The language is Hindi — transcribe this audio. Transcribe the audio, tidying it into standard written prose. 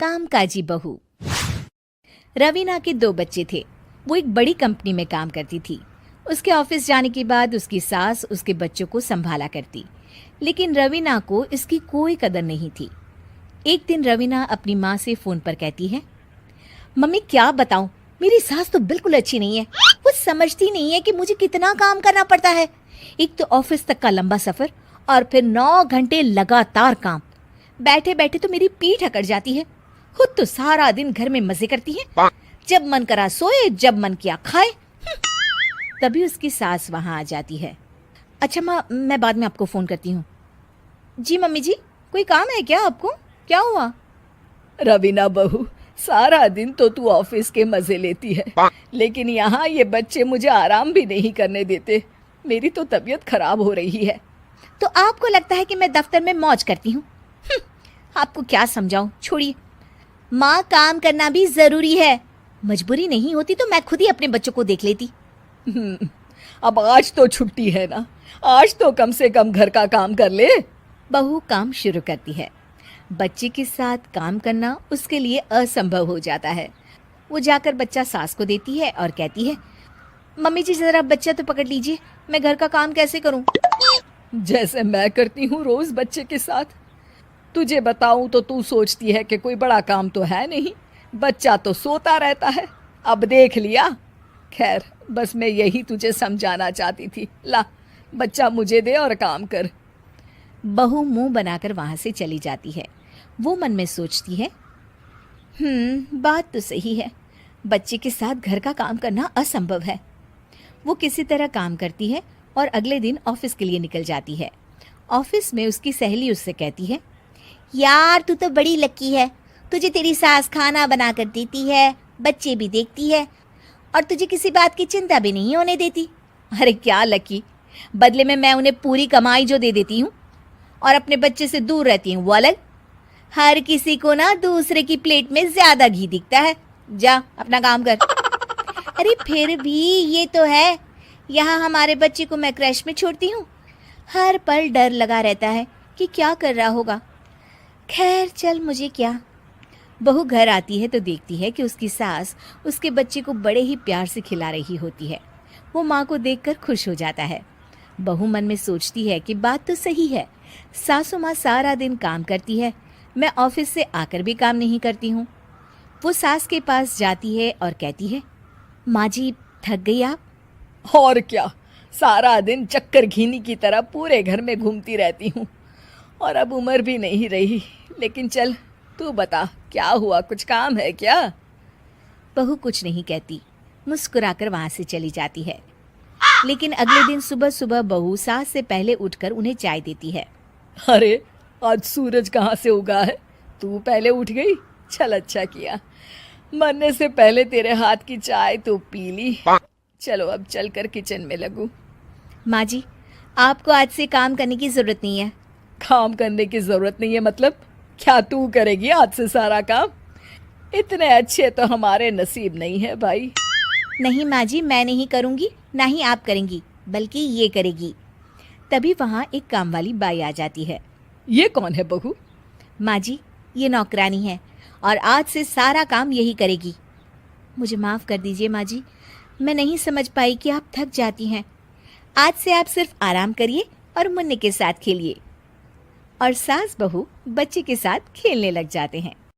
कामकाजी बहू। रवीना के 2 बच्चे थे। वो एक बड़ी कंपनी में काम करती थी। उसके ऑफिस जाने के बाद उसकी सास उसके बच्चों को संभाला करती, लेकिन रवीना को इसकी कोई कदर नहीं थी। एक दिन रवीना अपनी माँ से फोन पर कहती है, मम्मी क्या बताऊं, मेरी सास तो बिल्कुल अच्छी नहीं है। वो समझती नहीं है कि मुझे कितना काम करना पड़ता है। एक तो ऑफिस तक का लंबा सफर और फिर 9 घंटे लगातार काम। बैठे बैठे तो मेरी पीठ अकड़ जाती है। खुद तो सारा दिन घर में मजे करती है, जब मन करा सोए, जब मन किया खाए। तभी उसकी सास वहां आ जाती है। अच्छा माँ, मैं बाद में आपको फोन करती हूँ। जी मम्मी जी, कोई काम है क्या आपको? क्या हुआ? रवीना बहू, सारा दिन तो तू ऑफिस के मजे लेती है, लेकिन यहाँ ये बच्चे मुझे आराम भी नहीं करने देते। मेरी तो तबीयत खराब हो रही है। तो आपको लगता है कि मैं दफ्तर में मौज करती हूँ? आपको क्या समझाऊं, छोड़िए। माँ, काम करना भी जरूरी है। मजबूरी नहीं होती तो मैं खुद ही अपने बच्चों को देख लेती। अब आज तो छुट्टी है ना, आज तो कम से कम घर का काम कर ले। बहू काम शुरू करती है। बच्चे के साथ काम करना उसके लिए असंभव हो जाता है। वो जाकर बच्चा सास को देती है और कहती है, मम्मी जी जरा बच्चा तो पकड़ लीजिए, मैं घर का काम कैसे करूं? जैसे मैं करती हूँ रोज बच्चे के साथ। तुझे बताऊं तो तू सोचती है कि कोई बड़ा काम तो है नहीं, बच्चा तो सोता रहता है। अब देख लिया। खैर, बस मैं यही तुझे समझाना चाहती थी। ला, बच्चा मुझे दे और काम कर। बहू मुंह बनाकर वहां से चली जाती है। वो मन में सोचती है, बात तो सही है, बच्चे के साथ घर का काम करना असंभव है। वो किसी तरह काम करती है और अगले दिन ऑफिस के लिए निकल जाती है। ऑफिस में उसकी सहेली उससे कहती है, यार तू तो बड़ी लकी है, तुझे तेरी सास खाना बना कर देती है, बच्चे भी देखती है और तुझे किसी बात की चिंता भी नहीं होने देती। अरे क्या लकी, बदले में मैं उन्हें पूरी कमाई जो दे देती हूँ और अपने बच्चे से दूर रहती हूँ, वो अलग। हर किसी को ना दूसरे की प्लेट में ज्यादा घी दिखता है। जा अपना काम कर। अरे फिर भी ये तो है, यहाँ हमारे बच्चे को मैं क्रैश में छोड़ती हूँ, हर पल डर लगा रहता है कि क्या कर रहा होगा। खैर चल, मुझे क्या। बहू घर आती है तो देखती है कि उसकी सास उसके बच्चे को बड़े ही प्यार से खिला रही होती है। वो माँ को देखकर खुश हो जाता है। बहू मन में सोचती है कि बात तो सही है, सासू माँ सारा दिन काम करती है, मैं ऑफिस से आकर भी काम नहीं करती हूँ। वो सास के पास जाती है और कहती है, माँ जी थक गई आप? और क्या, सारा दिन चक्कर घीनी की तरह पूरे घर में घूमती रहती हूँ और अब उम्र भी नहीं रही। लेकिन चल तू बता, क्या हुआ, कुछ काम है क्या? बहू कुछ नहीं कहती, मुस्कुराकर वहां से चली जाती है। लेकिन अगले दिन सुबह सुबह बहू सास से पहले उठकर उन्हें चाय देती है। अरे आज सूरज कहाँ से उगा है, तू पहले उठ गई? चल अच्छा किया, मरने से पहले तेरे हाथ की चाय तो पी ली। चलो अब चलकर किचन में लगूं। माँ जी, आपको आज से काम करने की जरूरत नहीं है। काम करने की जरूरत नहीं है मतलब? क्या तू करेगी आज से सारा काम? इतने अच्छे तो हमारे नसीब नहीं है भाई। नहीं माँ जी, मैं नहीं करूँगी, ना ही आप करेंगी, बल्कि ये करेगी। तभी वहाँ एक काम वाली बाई आ जाती है। ये कौन है बहू? माँ जी, ये नौकरानी है और आज से सारा काम यही करेगी। मुझे माफ़ कर दीजिए माँ जी, मैं नहीं समझ पाई कि आप थक जाती हैं। आज से आप सिर्फ आराम करिए और मुन्ने के साथ खेलिए। और सास बहू बच्चे के साथ खेलने लग जाते हैं।